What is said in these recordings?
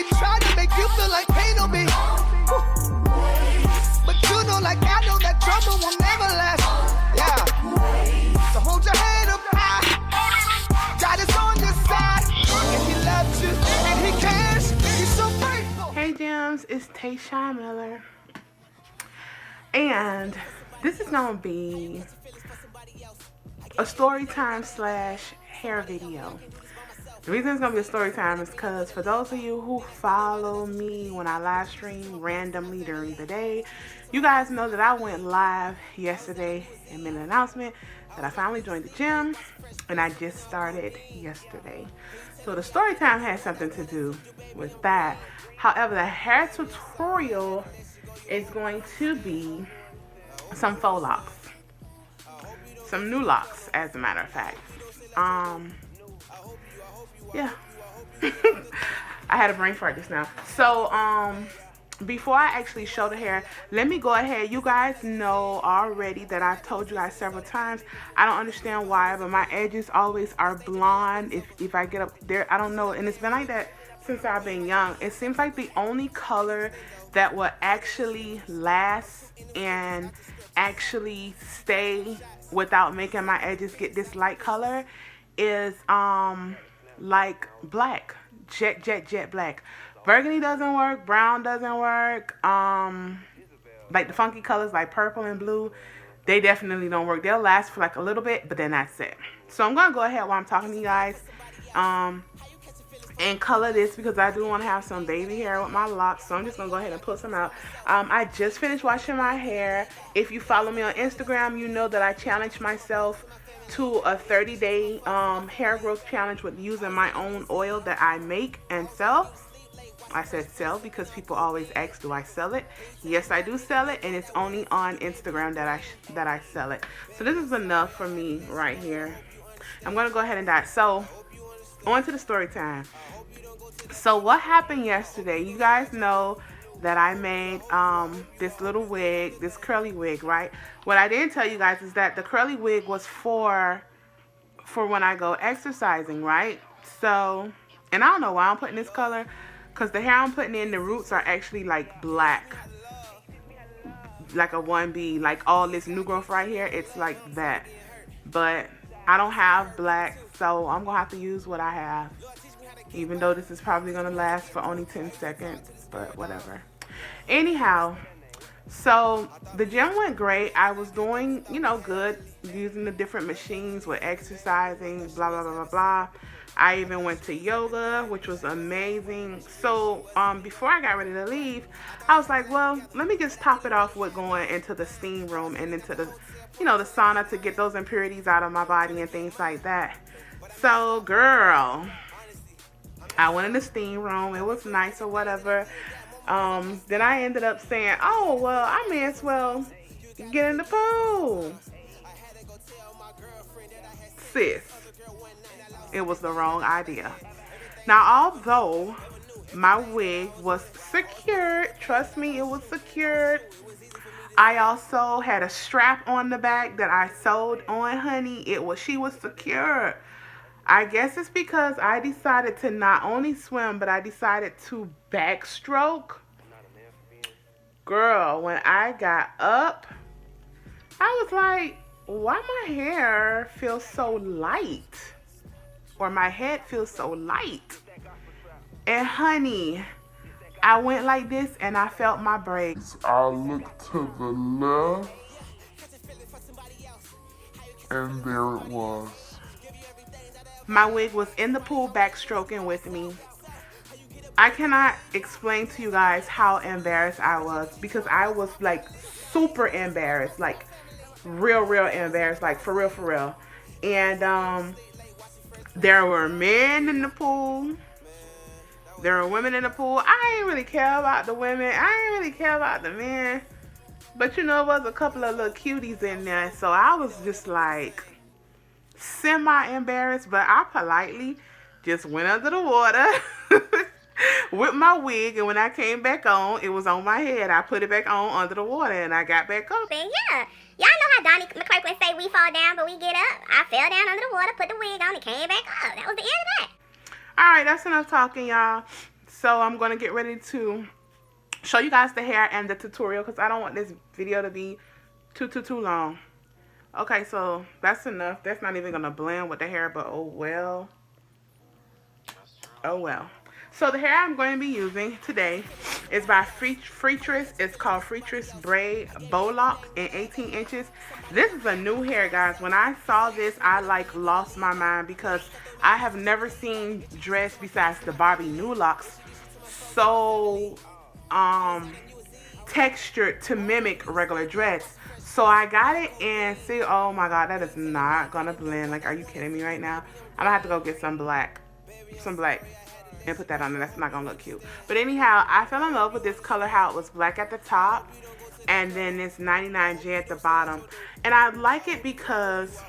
they try to make you feel like pain on me. But you know, like I know that trouble will never last. Yeah. So hold your head up high. God is on your side. And he loves you and he cares. He's so grateful. Hey Gems, it's Tayshawn Miller. And this is gonna be a story time / hair video. The reason it's gonna be a story time is because for those of you who follow me when I live stream randomly during the day, you guys know that I went live yesterday and made an announcement that I finally joined the gym, and I just started yesterday. So the story time has something to do with that. However, the hair tutorial is going to be some faux locks. Some new locks, as a matter of fact. Yeah. I had a brain fart just now. So, before I actually show the hair, let me go ahead. You guys know already that I've told you guys several times. I don't understand why, but my edges always are blonde. If I get up there, I don't know. And it's been like that since I've been young. It seems like the only color that will actually last and actually stay without making my edges get this light color is like black, jet black. Burgundy doesn't work, brown doesn't work, like the funky colors like purple and blue, they definitely don't work. They'll last for like a little bit, but then that's it. So I'm gonna go ahead while I'm talking to you guys and color this because I do want to have some baby hair with my locks. So I'm just gonna go ahead and pull some out. I just finished washing my hair. If you follow me on Instagram, you know that I challenged myself to a 30-day hair growth challenge with using my own oil that I make and sell. I said sell because people always ask, do I sell it? Yes, I do sell it, and it's only on Instagram that I sell it. So this is enough for me right here. I'm gonna go ahead and dye. So on to the story time. So what happened yesterday? You guys know that I made this little wig, this curly wig, right? What I didn't tell you guys is that the curly wig was for when I go exercising, right? So, and I don't know why I'm putting this color, because the hair I'm putting in, the roots are actually like black, like a 1B, like all this new growth right here, it's like that. But I don't have black, so I'm gonna have to use what I have, even though this is probably gonna last for only 10 seconds, but whatever. Anyhow, so the gym went great. I was doing, you know, good, using the different machines with exercising, blah, blah, blah, blah, blah. I even went to yoga, which was amazing. So before I got ready to leave, I was like, well, let me just top it off with going into the steam room and into the, you know, the sauna to get those impurities out of my body and things like that. So, girl, I went in the steam room. It was nice or whatever. Then I ended up saying, oh, well, I may as well get in the pool. Sis, it was the wrong idea. Now, although my wig was secured, trust me, it was secured. I also had a strap on the back that I sewed on, honey. She was secured. I guess it's because I decided to not only swim, but I decided to backstroke. Girl, when I got up, I was like, why my hair feels so light? Or my head feels so light? And honey, I went like this and I felt my brakes. I looked to the left, and there it was. My wig was in the pool backstroking with me. I cannot explain to you guys how embarrassed I was, because I was like super embarrassed, like real embarrassed, like for real. And there were men in the pool. There were women in the pool. I didn't really care about the women. I didn't really care about the men. But you know, there was a couple of little cuties in there. So I was just like semi-embarrassed, but I politely just went under the water with my wig, and when I came back on, it was on my head. I put it back on under the water, and I got back up. Yeah, y'all know how Donnie McClurkin say we fall down, but we get up. I fell down under the water, put the wig on, and came back up. That was the end of that. All right, that's enough talking, y'all. So I'm going to get ready to show you guys the hair and the tutorial because I don't want this video to be too long. Okay, so that's enough. That's not even going to blend with the hair, but oh well. Oh well. So the hair I'm going to be using today is by Freetress. It's called Freetress Braid Bow Lock in 18 inches. This is a new hair, guys. When I saw this, I like lost my mind because I have never seen dress besides the Barbie New Locks so textured to mimic regular dress. So I got it and see, oh my god, that is not gonna blend. Like, are you kidding me right now? I'm gonna have to go get some black and put that on there. That's not gonna look cute. But anyhow, I fell in love with this color, how it was black at the top and then this 99J at the bottom. And I like it because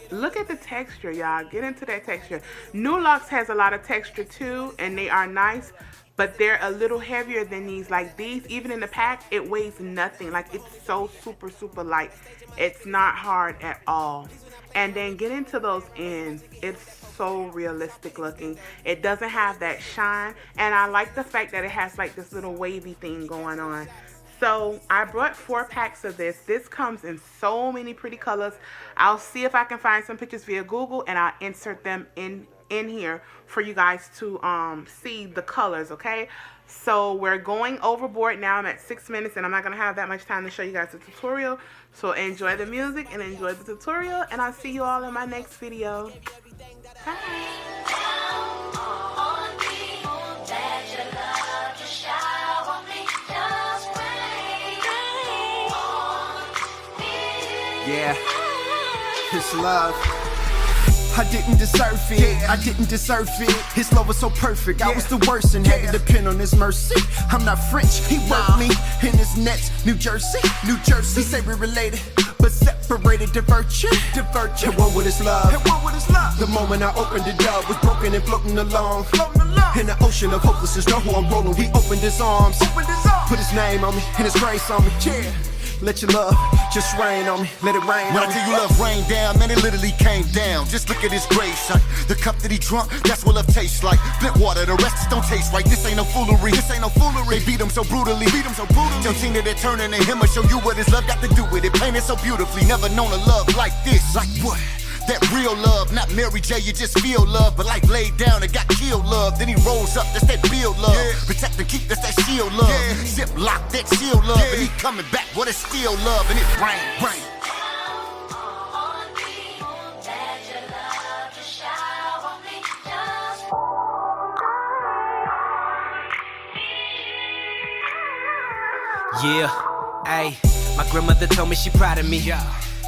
look at the texture, y'all. Get into that texture. New Locks has a lot of texture too, and they are nice, but they're a little heavier than these. Like these, even in the pack, it weighs nothing. Like, it's so super light. It's not hard at all. And then get into those ends. It's so realistic looking. It doesn't have that shine, and I like the fact that it has like this little wavy thing going on. So I brought 4 packs of this. This comes in so many pretty colors. I'll see if I can find some pictures via Google, and I'll insert them in here for you guys to see the colors, okay? So we're going overboard now. I'm at 6 minutes, and I'm not going to have that much time to show you guys the tutorial. So enjoy the music and enjoy the tutorial, and I'll see you all in my next video. Bye. Yeah, it's love. I didn't deserve it, I didn't deserve it. His love was so perfect, I was the worst and had to depend on his mercy. I'm not French, he worked me in his nets. New Jersey, New Jersey. Say we're related, but separated, divergent. And what would his love? The moment I opened it up, was broken and floating along. In the ocean of hopelessness, know who I'm rolling. He opened his arms, put his name on me and his grace on me. Let your love just rain on me, let it rain when on me. I tell you love rain down, man, it literally came down. Just look at his grace, the cup that he drunk, that's what love tastes like. Flip water, the rest just don't taste right. This ain't no foolery, They beat him so brutally, Tell Tina they're turning to him and show you what his love got to do with it. Painted so beautifully, never known a love like this. Like what? That real love, not Mary J, you just feel love. But life laid down and got killed love. Then he rose up, that's that build love. Protect and keep, that's that shield love. Zip lock, that shield love. And he coming back, what it's still love. And it's rain. Yeah, ayy, my grandmother told me she proud of me.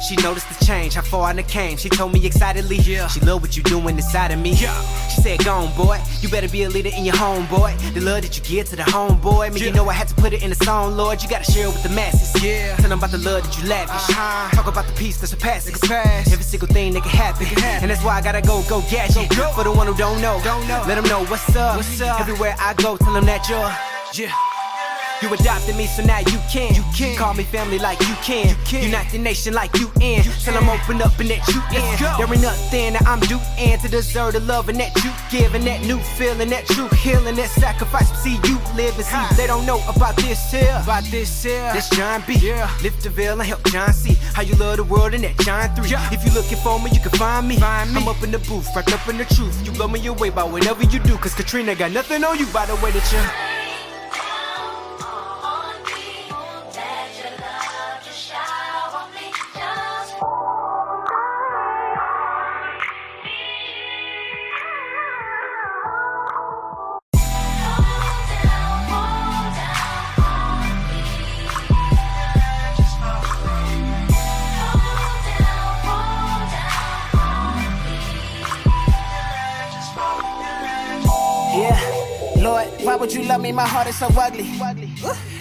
She noticed the change, how far I came. She told me excitedly, she love what you doing inside of me. She said, go on, boy, you better be a leader in your home, boy. The love that you give to the homeboy, man, you know I had to put it in the song, Lord. You gotta share it with the masses. Tell them about the love that you lavish. Talk about the peace that surpasses every single thing that can happen. And that's why I gotta go gadget. For the one who don't know, let them know what's up. Everywhere I go, tell them that you're. You adopted me, so now you can. Call me family like you can. Unite the nation like you in. Till I'm open up and that you in. There ain't nothing that I'm doing to deserve the love and that you give. And that new feeling, that true healing, that sacrifice. See you live and see they don't know about this here. This John B. Lift the veil and help John see how you love the world in that John 3. If you looking for me, you can find me. I'm up in the booth, wrapped up in the truth. You blow me your way by whatever you do. Cause Katrina got nothing on you by the way that you. Lord, why would you love me? My heart is so ugly.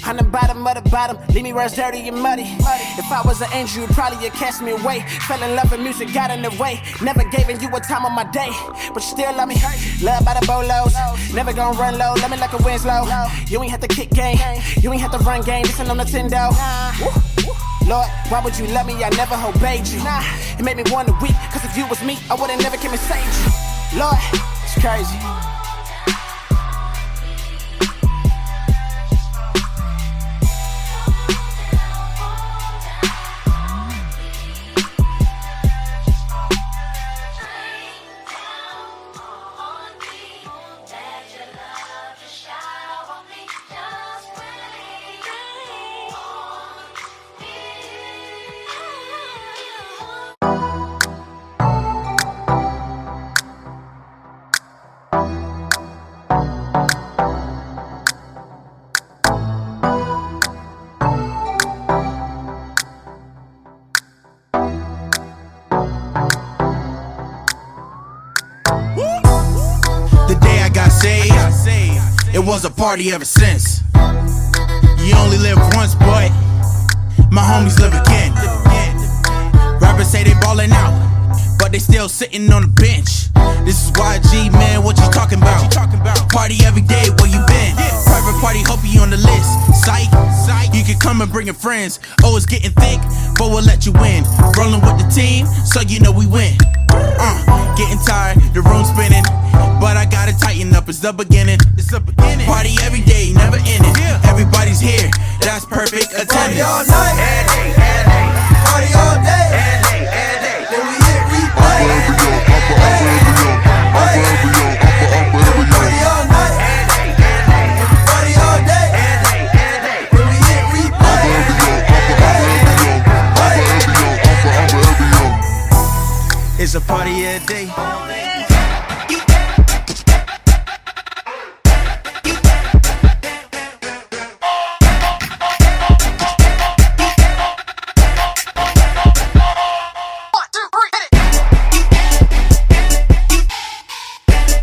On the bottom of the bottom, leave me where it's dirty and muddy. If I was an angel, you'd probably have cast me away. Fell in love with music, got in the way. Never gave you a time of my day, but you still love me. Love by the bolos, never gonna run low. Love me like a Winslow. You ain't have to kick game, you ain't have to run game. Listen on Nintendo. Lord, why would you love me? I never obeyed you. It made me wonder weak, cause if you was me, I would've never came and saved you. Lord, it's crazy. It was a party ever since. You only live once, boy. My homies live again. Rappers say they ballin' out, but they still sitting on the bench. This is YG, man, what you talking about? Party every day, where you been? Private party, hope you on the list. Psych, you can come and bring your friends. Oh, it's getting thick, but we'll let you win. Rolling with the team, so you know we win. Getting tired, the room spinning, but I gotta tighten up, it's the beginning. Party every day, never ending. Everybody's here, that's perfect attendance. Party all night.